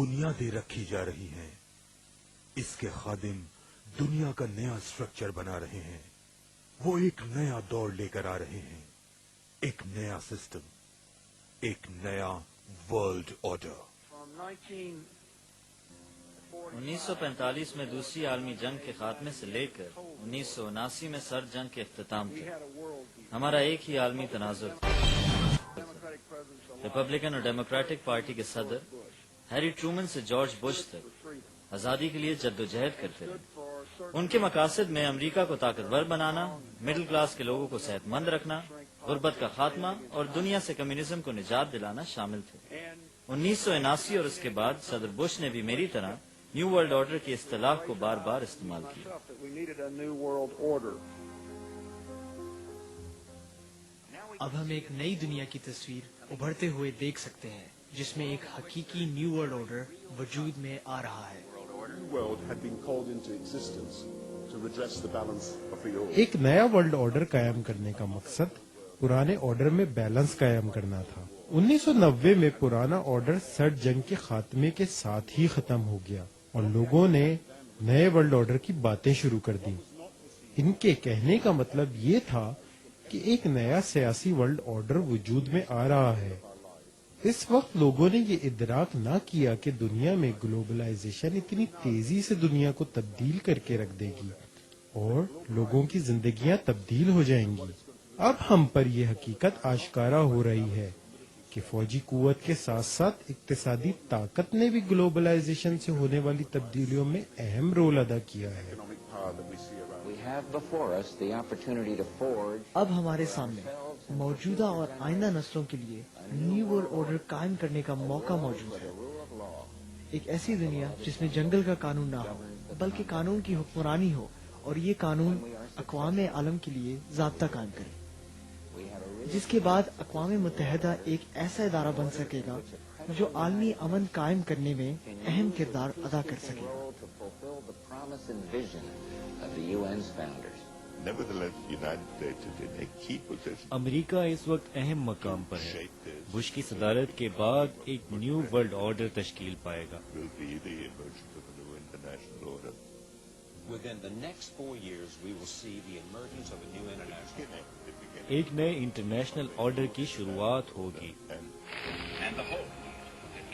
बुनियादें रखी जा रही हैं। इसके खादिम दुनिया का नया स्ट्रक्चर बना रहे हैं। वो एक नया दौर लेकर आ रहे हैं, एक नया सिस्टम, एक नया वर्ल्ड ऑर्डर। 1945 में दूसरी आलमी जंग के खात्मे से लेकर 1979 में सर्द जंग के इख्तिताम तक हमारा एक ही आलमी तनाजुर था। रिपब्लिकन और डेमोक्रेटिक पार्टी के सदर हैरी ट्रूमन से जॉर्ज बुश तक आजादी के लिए जद्दोजहद करते रहे। उनके मकासद में अमेरिका को ताकतवर बनाना, मिडिल क्लास के लोगों को सेहतमंद रखना, गुर्बत का खात्मा और दुनिया से कम्युनिज्म को निजात दिलाना शामिल थे। 1979 और उसके बाद सदर बुश ने भी मेरी तरह न्यू वर्ल्ड ऑर्डर की इस्तिलाह को बार बार इस्तेमाल किया। अब हम एक नई दुनिया की तस्वीर उभरते हुए देख सकते हैं, जिसमें एक हकीकी न्यू वर्ल्ड ऑर्डर वजूद में आ रहा है। एक नया वर्ल्ड ऑर्डर कायम करने का मकसद पुराने ऑर्डर में बैलेंस कायम करना था। 1990 में पुराना ऑर्डर सर्द जंग के खात्मे के साथ ही खत्म हो गया और लोगों ने नए वर्ल्ड ऑर्डर की बातें शुरू कर दी। इनके कहने का मतलब ये था कि एक नया सियासी वर्ल्ड ऑर्डर वजूद में आ रहा है। इस वक्त लोगों ने ये इदराक ना किया कि दुनिया में ग्लोबलाइजेशन इतनी तेजी से दुनिया को तब्दील करके रख देगी और लोगों की जिंदगियां तब्दील हो जाएंगी। अब हम पर यह हकीकत आश्कारा हो रही है कि फौजी कुव्वत के साथ साथ इक्तिसादी ताकत ने भी ग्लोबलाइजेशन से होने वाली तब्दीलियों में अहम रोल अदा किया है। अब हमारे सामने मौजूदा और आइंदा नस्लों के लिए न्यू वर्ल्ड ऑर्डर कायम करने का मौका मौजूद है। एक ऐसी दुनिया जिसमें जंगल का कानून ना हो, बल्कि कानून की हुक्मरानी हो और ये कानून अक़वाम आलम के लिए ज़ाब्ता कायम करे, जिसके बाद अक़वाम मुत्तहिदा एक ऐसा इदारा बन सकेगा जो आलमी अमन कायम करने में अहम किरदार अदा कर सकेगा। अमेरिका इस वक्त अहम मकाम पर है। बुश की सदारत के बाद एक न्यू वर्ल्ड ऑर्डर तश्कील पाएगा। एक नए इंटरनेशनल ऑर्डर की शुरुआत होगी।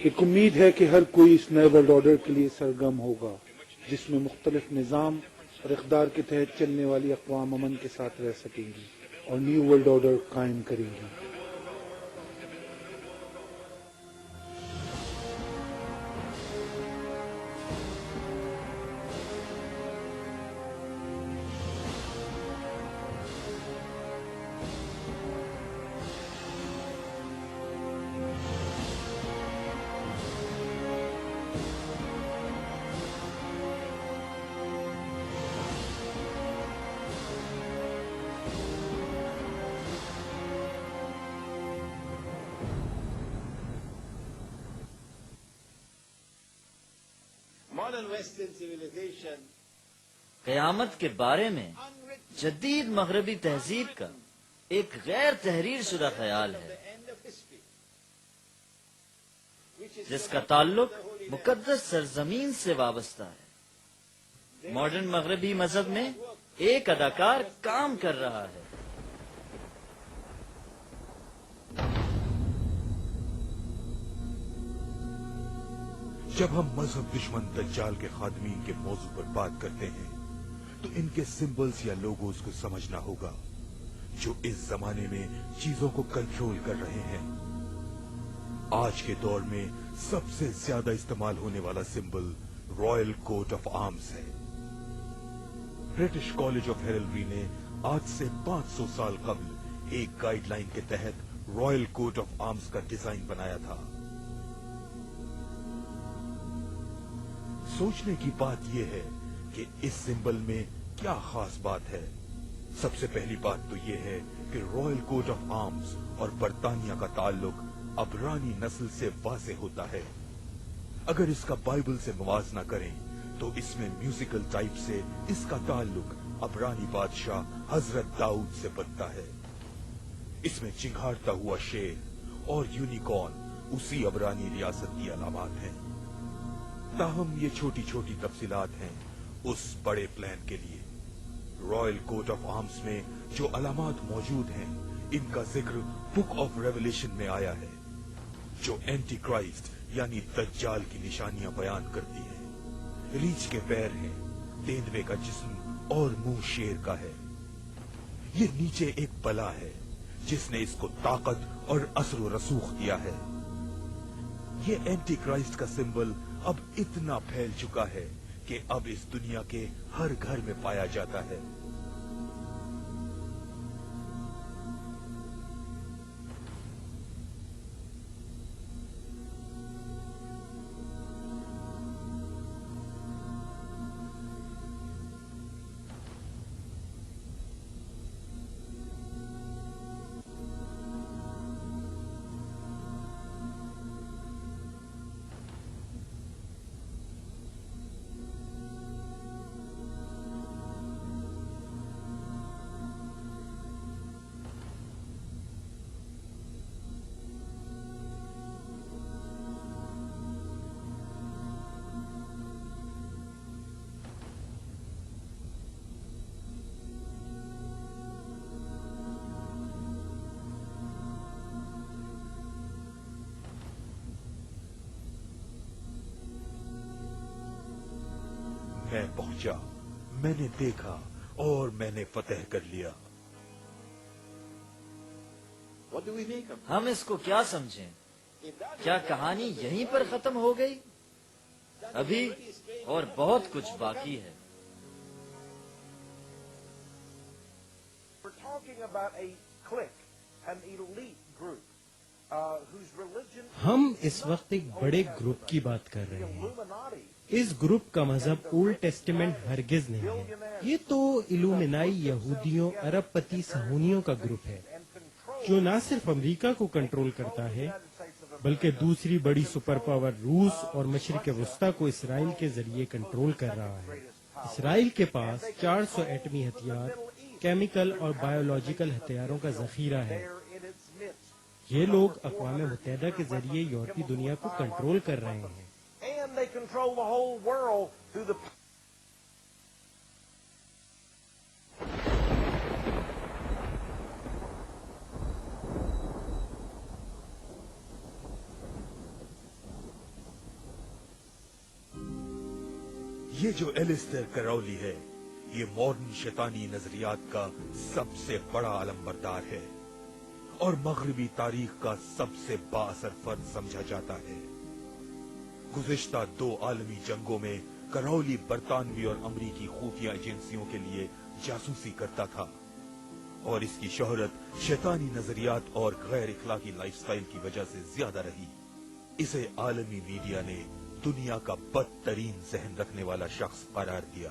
एक उम्मीद है कि हर कोई इस नए वर्ल्ड ऑर्डर के लिए सरगर्म होगा, जिसमें मुख्तलिफ निज़ाम और इक़दार के तहत चलने वाली अक़वाम अमन के साथ रह सकेंगी और न्यू वर्ल्ड ऑर्डर कायम करेंगी। क़यामत के बारे में जदीद मगरबी तहजीब का एक गैर तहरीर शुदा ख्याल है, जिसका ताल्लुक मुकद्दस सरजमीन से वाबस्ता है। मॉडर्न मगरबी मजहब में एक अदाकार काम कर रहा है। जब हम मजहब दुश्मन दज्जाल के खादमीन के मौजू पर बात करते हैं तो इनके सिंबल्स या लोगोस को समझना होगा, जो इस जमाने में चीजों को कंट्रोल कर रहे हैं। आज के दौर में सबसे ज्यादा इस्तेमाल होने वाला symbol royal coat of arms है। ब्रिटिश कॉलेज ऑफ हेरल्ड्री ने आज से 500 साल कबल एक गाइडलाइन के तहत रॉयल कोट ऑफ आर्म्स का डिजाइन बनाया था। सोचने की बात यह है कि इस सिंबल में क्या खास बात है। सबसे पहली बात तो यह है कि रॉयल कोट ऑफ आर्म्स और बरतानिया का ताल्लुक अबरानी नस्ल से वाज़े होता है। अगर इसका बाइबल से मुवाजना करें तो इसमें म्यूजिकल टाइप से इसका ताल्लुक अबरानी बादशाह हजरत दाऊद से बनता है। इसमें चिंगारता हुआ शेर और यूनिकॉर्न उसी अबरानी रियासत की अलामत हैं। ताहम ये छोटी छोटी तफसीलात हैं उस बड़े प्लान के लिए। रॉयल कोट ऑफ आर्म्स में जो अलामात मौजूद हैं, इनका जिक्र बुक ऑफ रेवलेशन में आया है, जो एंटी क्राइस्ट यानी दज्जाल की निशानियां बयान करती है। रीछ के पैर हैं, तेंदुए का जिस्म और मुंह शेर का है। ये नीचे एक बला है जिसने इसको ताकत और असर रसूख दिया है। ये एंटी क्राइस्ट का सिंबल अब इतना फैल चुका है कि अब इस दुनिया के हर घर में पाया जाता है। मैं पहुंचा, मैंने देखा और मैंने फतह कर लिया। हम इसको क्या समझें? क्या कहानी यहीं पर खत्म हो गई? अभी और बहुत कुछ बाकी है। We're talking about a clique, an elite group, whose religion हम इस वक्त एक बड़े ग्रुप की बात कर रहे हैं। Illuminati. इस ग्रुप का मजहब ओल्ड टेस्टिमेंट हरगिज नहीं है। ये तो इल्यूमिनाई यहूदियों अरबपति सहूनियों का ग्रुप है, जो न सिर्फ अमेरिका को कंट्रोल करता है, बल्कि दूसरी बड़ी सुपर पावर रूस और मशरिक वस्ता को इसराइल के जरिए कंट्रोल कर रहा है। इसराइल के पास 400 एटमी हथियार, केमिकल और बायोलॉजिकल हथियारों का जखीरा है। ये लोग अक़वाम मुत्तहिदा के जरिए यूरोपी दुनिया को कंट्रोल कर रहे हैं। And they control the whole world through the ये जो एलिस्टर करौली है, ये मॉडर्न शैतानी नजरियात का सबसे बड़ा अलंबरदार है और मगरबी तारीख का सबसे बाअसर फर्द समझा जाता है। गुज़िश्ता 2 आलमी जंगों में करौली बरतानवी और अमरीकी खुफिया एजेंसियों के लिए जासूसी करता था और इसकी शोहरत शैतानी नजरियात और गैर इखलाकी लाइफस्टाइल की वजह से ज्यादा रही। इसे आलमी मीडिया ने दुनिया का बदतरीन जहन रखने वाला शख्स करार दिया।